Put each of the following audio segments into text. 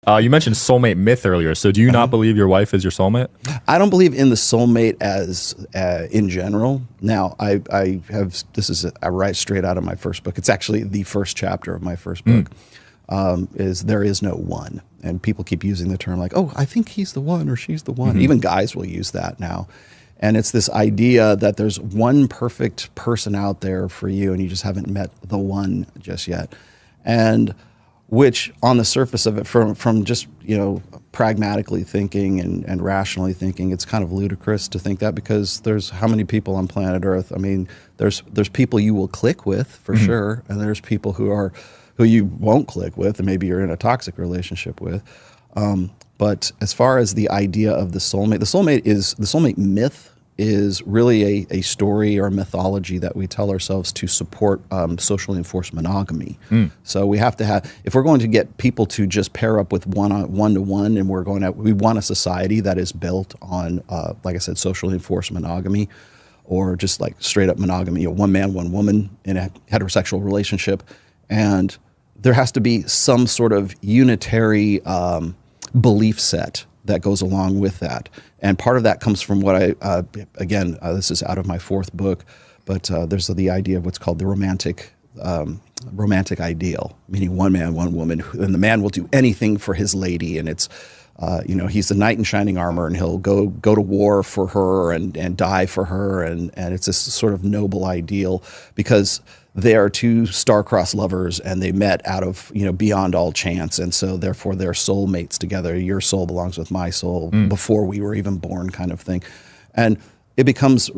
You mentioned soulmate myth earlier. So do you not believe your wife is your soulmate? I don't believe in the soulmate as in general. Now, I have, this is, I write straight out of my first book. It's actually the first chapter of my first book, is there is no one. And people keep using the term like, oh, I think he's the one or she's the one. Even guys will use that now. And it's this idea that there's one perfect person out there for you and you just haven't met the one just yet. And which on the surface of it, from just, pragmatically thinking and rationally thinking, it's kind of ludicrous to think that, because there's how many people on planet Earth? I mean, there's people you will click with for sure, and there's people who you won't click with, and maybe you're in a toxic relationship with. But as far as the idea of the soulmate myth is really a story or a mythology that we tell ourselves to support socially enforced monogamy. So we have to have, if we're going to get people to just pair up with one-to-one, and we want a society that is built on, like I said, socially enforced monogamy, or just like straight up monogamy, one man, one woman in a heterosexual relationship. And there has to be some sort of unitary belief set that goes along with that. And part of that comes from what this is out of my fourth book, but there's the idea of what's called the romantic ideal, meaning one man, one woman, and the man will do anything for his lady. And it's, he's the knight in shining armor, and he'll go to war for her and die for her. And it's this sort of noble ideal, because they are two star-crossed lovers, and they met out of, beyond all chance. And so therefore they're soulmates together. Your soul belongs with my soul before we were even born, kind of thing. And it becomes,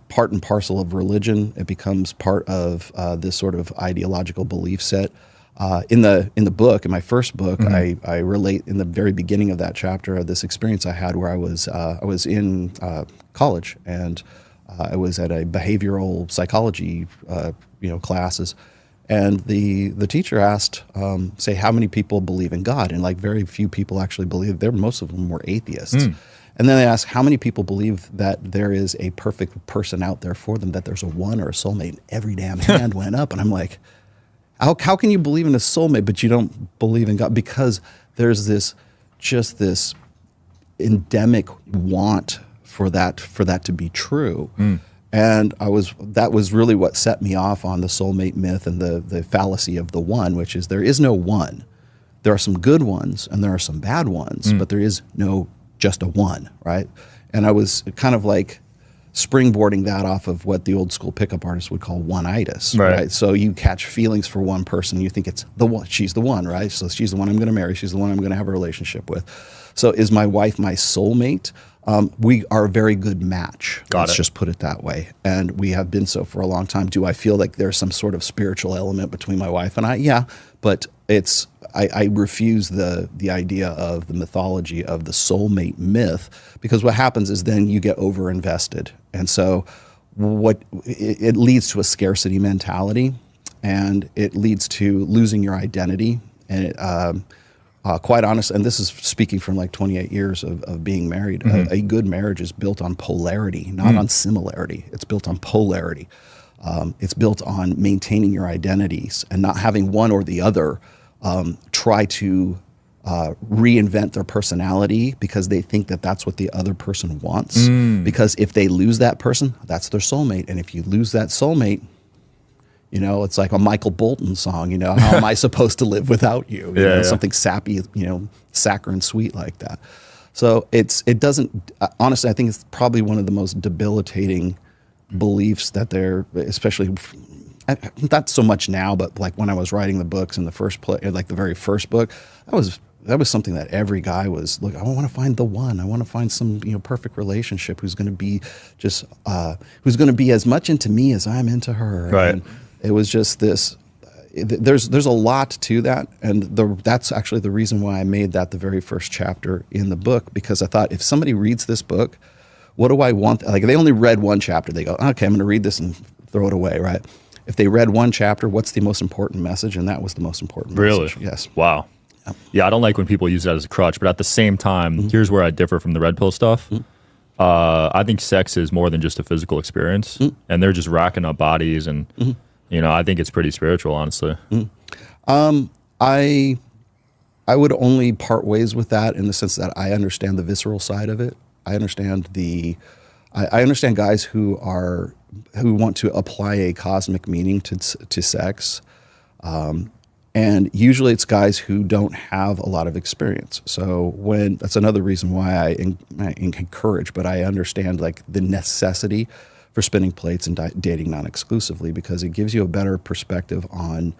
part and parcel of religion. It becomes part of this sort of ideological belief set. In the book, in my first book, I relate in the very beginning of that chapter of this experience I had where I was in college, and I was at a behavioral psychology classes, and the teacher asked, say, how many people believe in God? And like very few people actually believe. Most of them were atheists. And then they asked, how many people believe that there is a perfect person out there for them, that there's a one or a soulmate? And every damn hand went up, and I'm like, how can you believe in a soulmate but you don't believe in God? Because there's this endemic want for that to be true. And that was really what set me off on the soulmate myth and the fallacy of the one, which is there is no one. There are some good ones and there are some bad ones, but there is no just a one, right? And I was kind of like springboarding that off of what the old school pickup artists would call one-itis, right? So you catch feelings for one person, you think it's the one, she's the one, right? So she's the one I'm going to marry, she's the one I'm going to have a relationship with. So is my wife my soulmate? We are a very good match. Let's just put it that way. And we have been so for a long time. Do I feel like there's some sort of spiritual element between my wife and I? Yeah, but I refuse the idea of the mythology of the soulmate myth, because what happens is then you get over-invested. And so it leads to a scarcity mentality, and it leads to losing your identity. And quite honest, and this is speaking from like 28 years of being married, a good marriage is built on polarity, not on similarity. It's built on polarity. It's built on maintaining your identities and not having one or the other try to reinvent their personality because they think that that's what the other person wants. Because if they lose that person, that's their soulmate. And if you lose that soulmate, it's like a Michael Bolton song, how am I supposed to live without you? Something sappy, saccharine sweet like that. So it doesn't, honestly, I think it's probably one of the most debilitating beliefs that they're, especially, not so much now, but like when I was writing the books in the first place, like the very first book, that was something that every guy was, look, I want to find the one. I want to find some, perfect relationship who's going to be just, who's going to be as much into me as I'm into her. Right. And it was just this, there's a lot to that. And that's actually the reason why I made that the very first chapter in the book, because I thought if somebody reads this book, what do I want? Like they only read one chapter. They go, okay, I'm going to read this and throw it away, right? If they read one chapter, what's the most important message? And that was the most important message. Really? Yes. Wow. Yeah, I don't like when people use that as a crutch, but at the same time, here's where I differ from the red pill stuff. I think sex is more than just a physical experience, and they're just racking up bodies, and I think it's pretty spiritual, honestly. I would only part ways with that in the sense that I understand the visceral side of it. I understand I understand guys who want to apply a cosmic meaning to sex. And usually it's guys who don't have a lot of experience. So that's another reason why I encourage, but I understand like the necessity for spinning plates and dating non-exclusively, because it gives you a better perspective on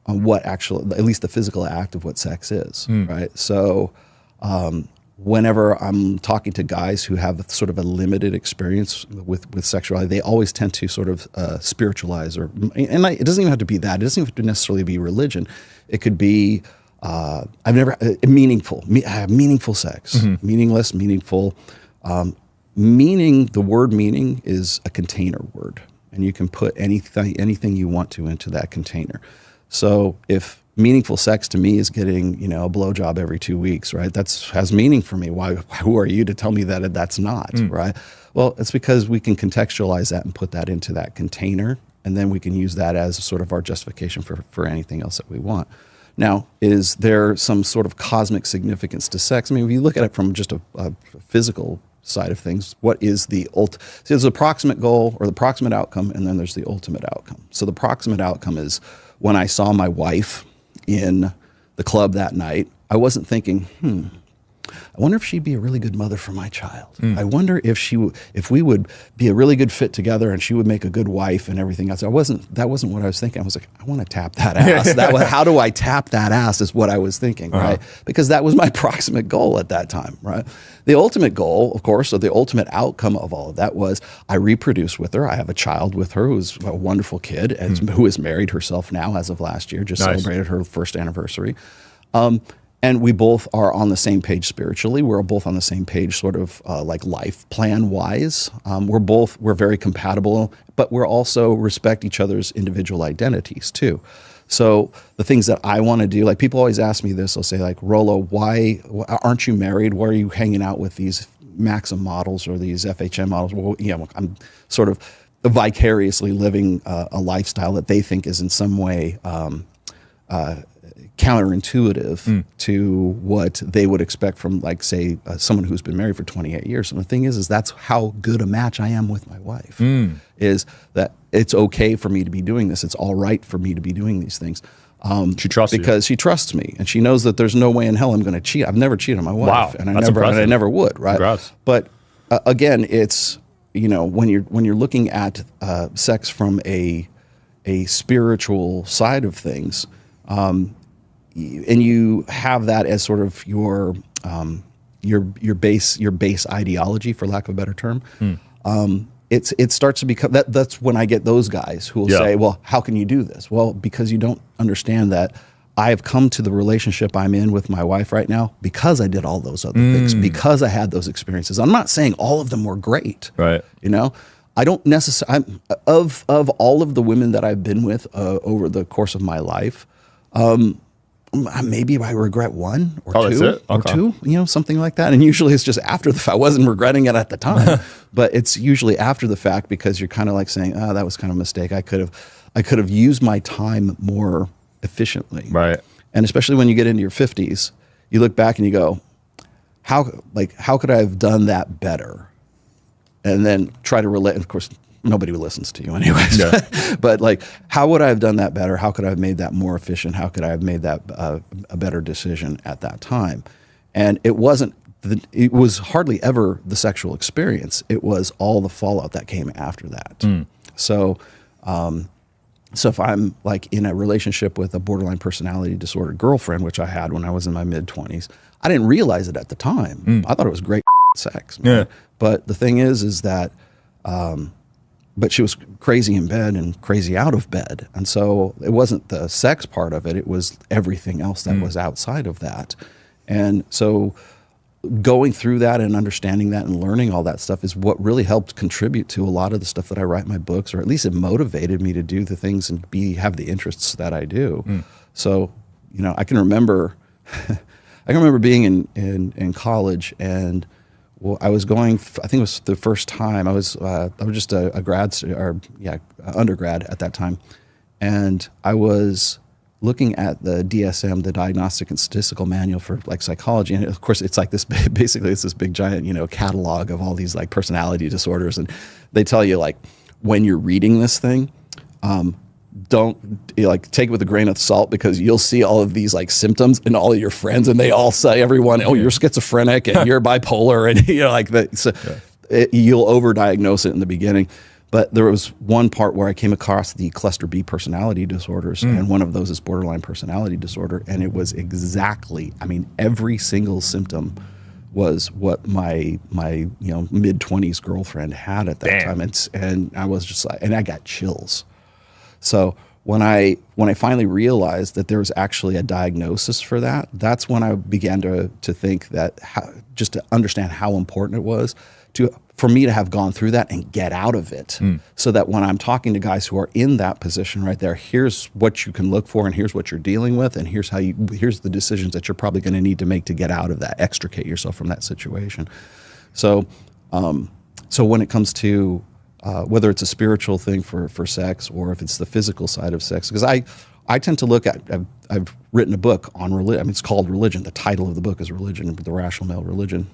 what actually, at least the physical act of what sex is, right? So whenever I'm talking to guys who have sort of a limited experience with sexuality, they always tend to sort of spiritualize, it doesn't even have to be that. It doesn't have to necessarily be religion. It could be meaningful sex, meaningless, meaningful. Meaning, the word meaning is a container word, and you can put anything you want to into that container. So if meaningful sex to me is getting, a blowjob every 2 weeks, right? Has meaning for me. Who are you to tell me that that's not, right? Well, it's because we can contextualize that and put that into that container, and then we can use that as sort of our justification for anything else that we want. Now, is there some sort of cosmic significance to sex? I mean, if you look at it from just a physical side of things, what is the there's the proximate goal or the proximate outcome, and then there's the ultimate outcome. So the proximate outcome is when I saw my wife in the club that night, I wasn't thinking, I wonder if she'd be a really good mother for my child. I wonder if we would be a really good fit together, and she would make a good wife and everything else. That wasn't what I was thinking. I was like, I want to tap that ass. How do I tap that ass is what I was thinking, right? Because that was my proximate goal at that time, right? The ultimate goal, of course, or the ultimate outcome of all of that was I reproduce with her. I have a child with her who's a wonderful kid, who is married herself now as of last year, just celebrated her first anniversary. And we both are on the same page spiritually. We're both on the same page sort of like life plan wise. We're very compatible, but we're also respect each other's individual identities too. So the things that I want to do, like people always ask me this, they'll say like, Rollo, why aren't you married? Why are you hanging out with these Maxim models or these FHM models? Well, I'm sort of vicariously living a lifestyle that they think is in some way counterintuitive to what they would expect from, like, say, someone who's been married for 28 years. And the thing is that's how good a match I am with my wife, is that it's okay for me to be doing this. It's all right for me to be doing these things. She trusts because she trusts me, and she knows that there's no way in hell I'm going to cheat. I've never cheated on my wife, wow, and I never would, right? Congrats. But again, it's when you're looking at sex from a spiritual side of things, and you have that as sort of your base ideology, for lack of a better term. It starts to become that's when I get those guys who will say, well, how can you do this? Well, because you don't understand that I have come to the relationship I'm in with my wife right now because I did all those other things, because I had those experiences. I'm not saying all of them were great, right? I don't necessarily, of all of the women that I've been with over the course of my life, maybe I regret one or two, something like that. And usually it's just after the fact. I wasn't regretting it at the time, but it's usually after the fact, because you're kind of like saying, oh, that was kind of a mistake. I could have used my time more efficiently. Right. And especially when you get into your 50s, you look back and you go, how could I have done that better? And then try to relate. Of course, nobody listens to you anyways. Yeah. But like, how would I have done that better? How could I have made that more efficient? How could I have made that a better decision at that time? And it was hardly ever the sexual experience. It was all the fallout that came after that. So if I'm like in a relationship with a borderline personality disorder girlfriend, which I had when I was in my mid-20s, I didn't realize it at the time. I thought it was great sex. Yeah. But the thing is that, but she was crazy in bed and crazy out of bed. And so it wasn't the sex part of it. It was everything else that was outside of that. And so going through that and understanding that and learning all that stuff is what really helped contribute to a lot of the stuff that I write in my books, or at least it motivated me to do the things and have the interests that I do. So, I can remember, being in college, and I was going, I think it was the first time I was just a undergrad at that time. And I was looking at the DSM, the Diagnostic and Statistical Manual for like psychology, and of course it's like this basically it's this big giant catalog of all these like personality disorders, and they tell you like when you're reading this thing, don't take it with a grain of salt, because you'll see all of these like symptoms in all of your friends, and they all say everyone, oh, you're schizophrenic and you're bipolar, and like that. So you'll overdiagnose it in the beginning. But there was one part where I came across the cluster B personality disorders, and one of those is borderline personality disorder. And it was exactly, I mean, every single symptom was what my mid-20s girlfriend had at that time. And I was just like, and I got chills. So when I finally realized that there was actually a diagnosis for that, that's when I began to think that just to understand how important it was for me to have gone through that and get out of it, so that when I'm talking to guys who are in that position right there, here's what you can look for, and here's what you're dealing with, and here's the decisions that you're probably going to need to make to get out of that, extricate yourself from that situation. So, so when it comes to whether it's a spiritual thing for sex, or if it's the physical side of sex, because I tend to look at, I've written a book on religion. I mean, it's called Religion. The title of the book is Religion, the Rational Male Religion.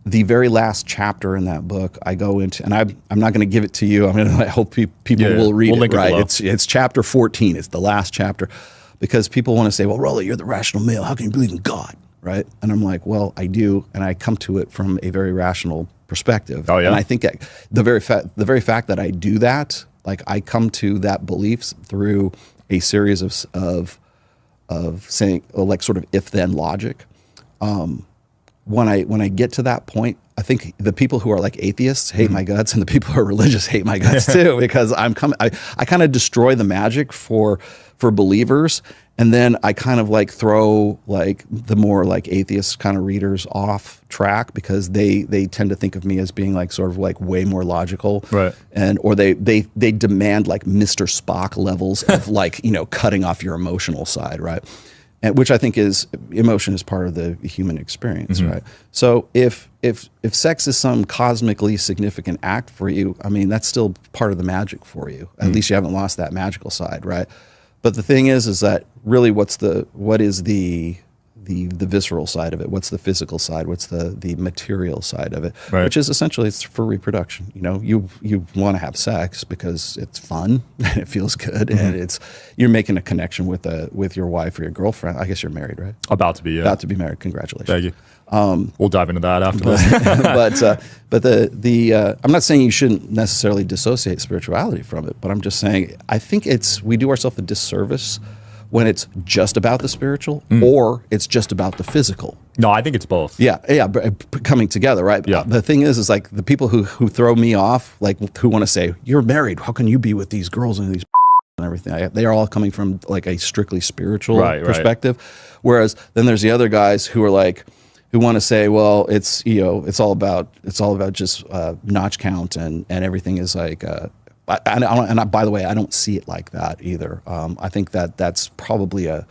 The very last chapter in that book, I go into, and I'm not going to give it to you. I hope people will read it. Right? It's chapter 14. It's the last chapter, because people want to say, "Well, Rollo, you're the rational male. How can you believe in God?" Right? And I'm like, "Well, I do, and I come to it from a very rational perspective." Oh yeah. And I think the very fact that I do that, like I come to that beliefs through a series of saying, like, sort of if-then logic. When I get to that point, I think the people who are like atheists hate my guts, and the people who are religious hate my guts too, because I kind of destroy the magic for believers, and then I kind of like throw like the more like atheist kind of readers off track, because they tend to think of me as being like sort of like way more logical, right? Or they demand like Mr. Spock levels of like cutting off your emotional side, right? And which I think emotion is part of the human experience, right? So if sex is some cosmically significant act for you, I mean, that's still part of the magic for you. At least you haven't lost that magical side, right? But the thing is that really what is the visceral side of it? What's the physical side? What's the material side of it? Right. Which is essentially, it's for reproduction. You want to have sex because it's fun and it feels good, and you're making a connection with your wife or your girlfriend. I guess you're married, right? About to be, yeah. About to be married. Congratulations. Thank you. We'll dive into that after this. but I'm not saying you shouldn't necessarily dissociate spirituality from it, but I'm just saying I think we do ourselves a disservice when it's just about the spiritual, or it's just about the physical. No, I think it's both. Yeah, coming together, right? Yeah. The thing is like the people who throw me off, like who want to say, "You're married, how can you be with these girls and these and everything?" They are all coming from like a strictly spiritual perspective. Right. Whereas then there's the other guys who are like, who want to say, well, it's all about just notch count, and everything is like. And by the way, I don't see it like that either. I think that's probably a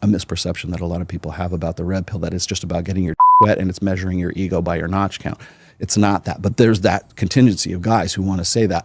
misperception that a lot of people have about the red pill, that it's just about getting your wet and it's measuring your ego by your notch count. It's not that, but there's that contingency of guys who want to say that.